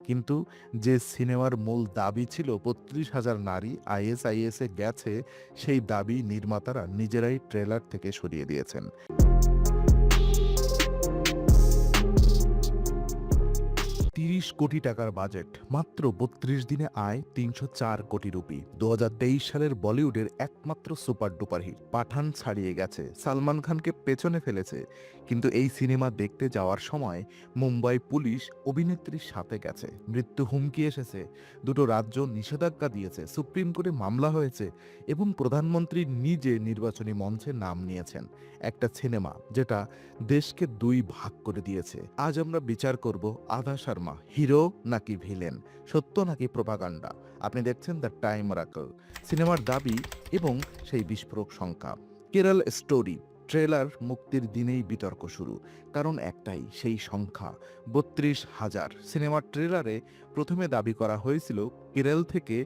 কিন্তু যে সিনেমার মূল দাবি ছিল ৩২,০০০ নারী আইএসআইএসে গেছে, সেই দাবি নির্মাতারা নিজেরাই ট্রেলার থেকে সরিয়ে দিয়েছেন। ৩০ কোটি টাকার বাজেট, মাত্র ৩২ দিনে আয় ৩০৪ কোটি রুপি। ২০২৩ সালের বলিউডের একমাত্র সুপার ডুপার হিট পাঠান ছাড়িয়ে গেছে, সালমান খানকে পেছনে ফেলেছে। কিন্তু এই সিনেমা দেখতে যাওয়ার সময় মুম্বাই পুলিশ অভিনেত্রীর সাথে গেছে, মৃত্যু হুমকি এসেছে, দুটো রাজ্য নিষেধাজ্ঞা দিয়েছে, সুপ্রিম কোর্টে মামলা হয়েছে এবং প্রধানমন্ত্রী নিজে নির্বাচনী মঞ্চে নাম নিয়েছেন। একটা সিনেমা যেটা দেশকে দুই ভাগ করে দিয়েছে। আজ আমরা বিচার করব আধা শর্মা হিরো নাকি ভিলেন, সত্য নাকি প্রোপাগান্ডা। আপনি দেখছেন দ্য টাইম অরাকল। সিনেমার দাবি এবং সেই বিস্ফোরক সংখ্যা। কেরল স্টোরি ট্রেলার মুক্তির দিনেই বিতর্ক শুরু, কারণ একটাই, সেই সংখ্যা ৩২,০০০। সিনেমার ট্রেলারে প্রথমে দাবি করা হয়েছিল কেরল থেকে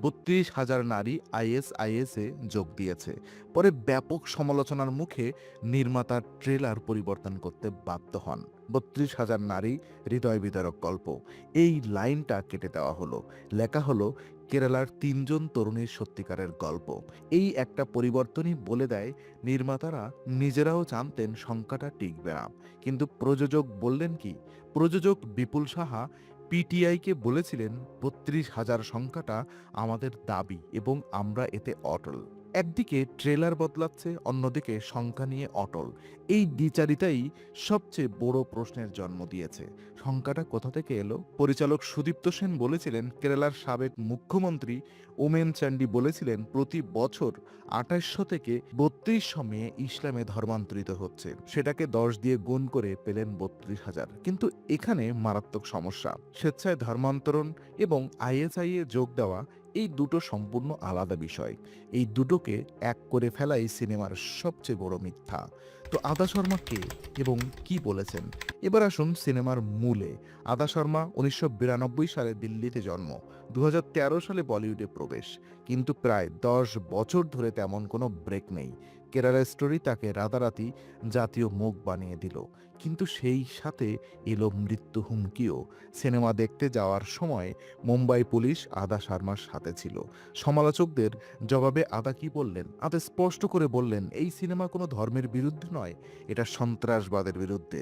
৩২,০০০ নারী আইএসআইএসে যোগ দিয়েছে। পরে ব্যাপক সমালোচনার মুখে নির্মাতার ট্রেলার পরিবর্তন করতে বাধ্য হন। ৩২,০০০ নারী হৃদয় বিদারক গল্প, এই লাইনটা কেটে দেওয়া হলো। লেখা হলো কেরালার ৩ জন তরুণীর সত্যিকারের গল্প। এই একটা পরিবর্তনই বলে দেয় নির্মাতারা নিজেরাও জানতেন সংখ্যাটা টিকবে না। কিন্তু প্রযোজক বললেন কি? প্রযোজক বিপুল সাহা পিটিআইকে বলেছিলেন ৩২,০০০ সংখ্যাটা আমাদের দাবি এবং আমরা এতে অটল। একদিকে ট্রেলার বদলাচ্ছে, অন্যদিকে সংখ্যা নিয়ে অটল। এই দ্বিচারিতাই সবচেয়ে বড় প্রশ্নের জন্ম দিয়েছে। সংখ্যাটা কোথা থেকে এলো? পরিচালক সুদীপ্ত সেন বলেছিলেন, কেরালার সাবেক মুখ্যমন্ত্রী ওমেন চান্ডি বলেছিলেন প্রতি বছর ২৮০০ থেকে ৩২০০ মেয়ে ইসলামে ধর্মান্তরিত হচ্ছে। সেটাকে ১০ দিয়ে গুণ করে পেলেন ৩২,০০০। কিন্তু এখানে মারাত্মক সমস্যা। স্বেচ্ছায় ধর্মান্তরণ এবং আইএসআইএ যোগ দেওয়া, এই দুটো সম্পূর্ণ আলাদা বিষয়। এই দুটোকে এক করে ফেলাই সিনেমার সবচেয়ে বড় মিথ্যা। তো আদা শর্মা কে এবং কি বলেছেন? এবার আসুন সিনেমার মূলে। আদা শর্মা ১৯৯২ সালে দিল্লিতে জন্ম, ২০১৩ সালে বলিউডে প্রবেশ। কিন্তু প্রায় ১০ বছর ধরে তেমন কোনো ব্রেক নেই। কেরালা স্টোরি তাকে রাতারাতি জাতীয় মুখ বানিয়ে দিল। কিন্তু সেই সাথে এলো মৃত্যু হুমকিও। সিনেমা দেখতে যাওয়ার সময় মুম্বাই পুলিশ আদা শর্মার সাথে ছিল। সমালোচকদের জবাবে আদা কি বললেন? আদা স্পষ্ট করে বললেন, এই সিনেমা কোনো ধর্মের বিরুদ্ধে নয়, এটা সন্ত্রাসবাদের বিরুদ্ধে।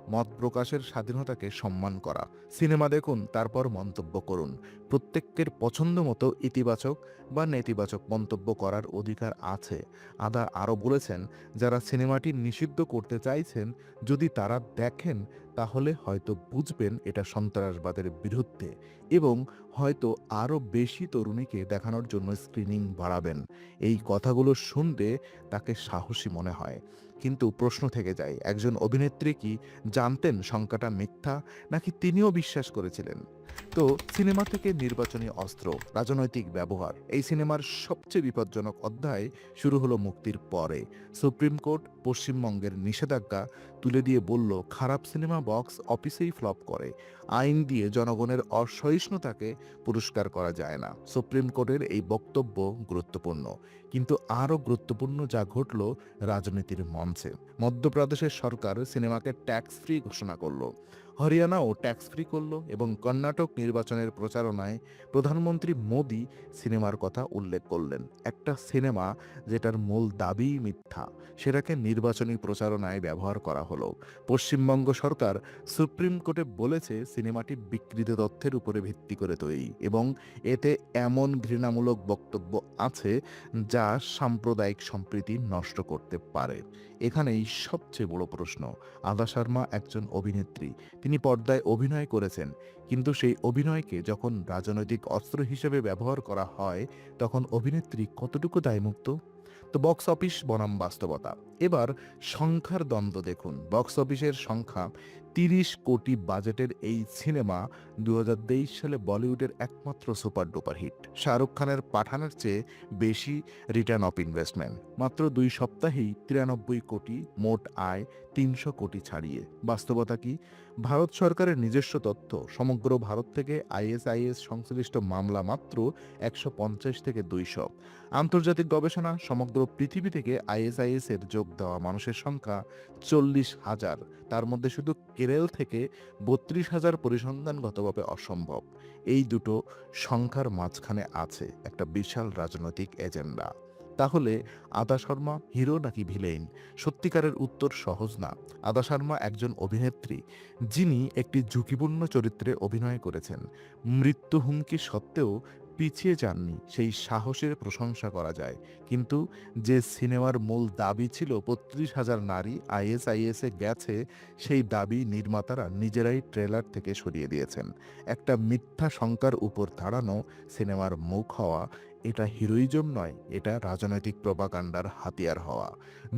মত প্রকাশের স্বাধীনতাকে সম্মান করা। সিনেমা দেখুন, তারপর মন্তব্য করুন। প্রত্যেকের পছন্দ মতো ইতিবাচক বা নেতিবাচক মন্তব্য করার অধিকার আছে। আদা আরও বলেছেন, যারা সিনেমাটি নিষিদ্ধ করতে চাইছেন, যদি তারা দেখেন তাহলে হয়তো বুঝবেন এটা সন্ত্রাসবাদের বিরুদ্ধে এবং হয়তো আরও বেশি তরুণীকে দেখানোর জন্য স্ক্রিনিং বাড়াবেন। এই কথাগুলো শুনতে তাকে সাহসী মনে হয়। কিন্তু প্রশ্ন থেকে যায়, একজন অভিনেত্রী কি জানতেন সংখ্যাটা মিথ্যা, নাকি তিনিও বিশ্বাস করেছিলেন? তো সিনেমা থেকে নির্বাচনী অস্ত্র, রাজনৈতিক ব্যবহার, এই সিনেমার সবচেয়ে বিপজ্জনক অধ্যায় শুরু হলো মুক্তির পরে। সুপ্রিম কোর্ট পশ্চিমবঙ্গের নিষেধাজ্ঞা তুলে দিয়ে বলল, খারাপ সিনেমা বক্স অফিসেই ফ্লপ করে। আইন দিয়ে জনগণের অসহিষ্ণুতাকে পুরস্কার করা যায় না। সুপ্রিম কোর্টের এই বক্তব্য গুরুত্বপূর্ণ, কিন্তু আরও গুরুত্বপূর্ণ যা ঘটল রাজনীতির মঞ্চে। মধ্যপ্রদেশের সরকার সিনেমাকে ট্যাক্স ফ্রি ঘোষণা করলো, হরিয়ানাও ট্যাক্স ফ্রি করলো এবং কর্ণাটক নির্বাচনের প্রচারণায় প্রধানমন্ত্রী মোদি সিনেমার কথা উল্লেখ করলেন। একটা সিনেমা যেটার মূল দাবিই মিথ্যা, সেটাকে নির্বাচনী প্রচারণায় ব্যবহার করা হলো। পশ্চিমবঙ্গ সরকার সুপ্রিম কোর্টে বলেছে সিনেমাটি বিকৃত তথ্যের উপরে ভিত্তি করে তৈরি এবং এতে এমন ঘৃণামূলক বক্তব্য আছে যা সাম্প্রদায়িক সম্প্রীতি নষ্ট করতে পারে। এখানেই সবচেয়ে বড় প্রশ্ন। আদা শর্মা একজন অভিনেত্রী, তিনি পর্দায় অভিনয় করেছেন, কিন্তু সেই অভিনয়কে যখন রাজনৈতিক অস্ত্র হিসেবে ব্যবহার করা হয়, তখন অভিনেত্রী কতটুকু দায়মুক্ত? তো বক্স অফিস বনাম বাস্তবতা। এবার সংখ্যার দ্বন্দ্ব দেখুন। বক্স অফিসের সংখ্যা ৩০ কোটি বাজেটের এই সিনেমা ২০২৩ সালে বলিউডের একমাত্র সুপার ডুপার হিট। শাহরুখ খানের পাঠানের চেয়ে বেশি রিটার্ন অফ ইনভেস্টমেন্ট। মাত্র ২ সপ্তাহেই ৯৩ কোটি, মোট আয় ৩০০ কোটি ছাড়িয়ে। বাস্তবতা কি? ভারত সরকারের নিজস্ব তথ্য, সমগ্র ভারত থেকে আইএসআইএস সংশ্লিষ্ট মামলা মাত্র ১৫০ থেকে ২০০। আন্তর্জাতিক গবেষণা, সমগ্র পৃথিবী থেকে আইএসআইএস এর যোগ দেওয়া মানুষের সংখ্যা ৪০,০০০। তার মধ্যে শুধু কেরল থেকে ৩২,০০০ পরিসংখ্যানগতভাবে অসম্ভব। এই দুটো সংখ্যার মাঝখানে আছে একটা বিশাল রাজনৈতিক এজেন্ডা। তাহলে আদা শর্মা হিরো নাকি ভিলেন? সত্যিকারের উত্তর সহজ না। আদা শর্মা একজন অভিনেত্রী যিনি একটি ঝুঁকিপূর্ণ চরিত্রে অভিনয় করেছেন। মৃত্যু হুমকি সত্ত্বেও পিছিয়ে যাননি, সেই সাহসের প্রশংসা করা যায়। কিন্তু যে সিনেমার মূল দাবি ছিল ৩২,০০০ নারী আইএসআইএসে গেছে, সেই দাবি নির্মাতারা নিজেরাই ট্রেলার থেকে সরিয়ে দিয়েছেন। একটা মিথ্যা শঙ্কার উপর দাঁড়ানো সিনেমার মুখ হওয়া, এটা হিরোইজম নয়, এটা রাজনৈতিক প্রপাগান্ডার হাতিয়ার হওয়া।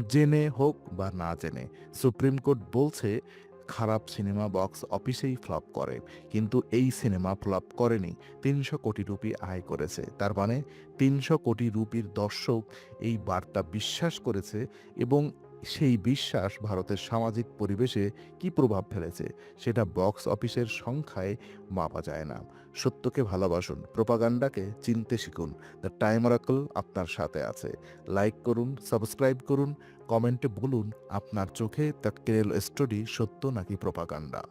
জেনে হোক বা না জেনে, সুপ্রিম কোর্ট বলছে খারাপ সিনেমা বক্স অফিসেই ফ্লপ করে। কিন্তু এই সিনেমা ফ্লপ করেনি, ৩০০ কোটি রুপি আয় করেছে। তার মানে ৩০০ কোটি রুপির দর্শক এই বার্তা বিশ্বাস করেছে, এবং সেই বিশ্বাস ভারতের সামাজিক পরিবেশে কি প্রভাব ফেলেছে সেটা বক্স অফিসের সংখ্যায় মাপা যায় না। সত্যকে ভালোবাসুন, প্রপাগান্ডাকে চিনতে শিখুন। দ্য টাইম অরাকল আপনার সাথে আছে। লাইক করুন, সাবস্ক্রাইব করুন, কমেন্টে বলুন আপনার চোখে দ্য কেরল স্টোরি সত্য নাকি প্রপাগান্ডা।